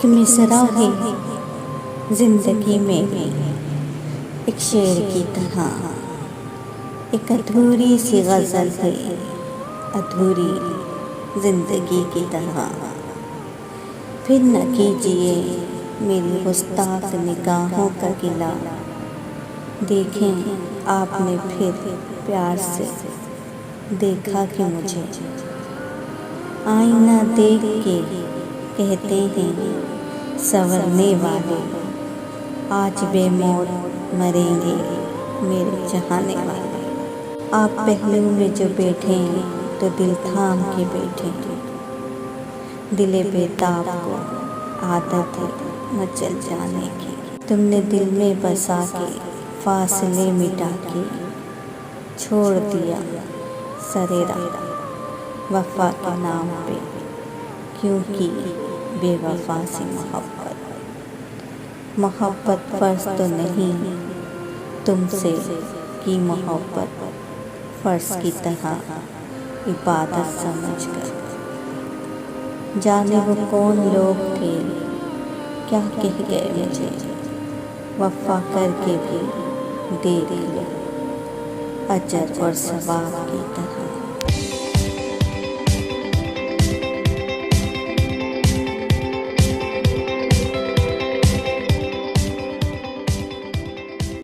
एक मिसरा है जिंदगी में भी, एक शेर की तरह, एक अधूरी सी गज़ल है, अधूरी जिंदगी की तरह। फिर न कीजिए मेरी गुस्ताख निगाहों का गिला, देखें आपने फिर प्यार से देखा कि मुझे आईना देख के कहते हैं संवरने वाले, आज बेमौत मरेंगे मेरे चाहने वाले। आप पहलू में जो बैठे तो दिल थाम के बैठे, दिले बेताब को आदत है मचल जाने की। तुमने दिल में बसा के फासले मिटा के छोड़ दिया सरेरा वफा के नाम पे, क्योंकि बेवफा से मोहब्बत फ़र्ज तो नहीं, तुमसे की मोहब्बत फ़र्ज की तरह इबादत समझकर। जाने वो कौन लोग थे क्या कह गए मुझे, वफा करके भी देख लो अजर और सवाब की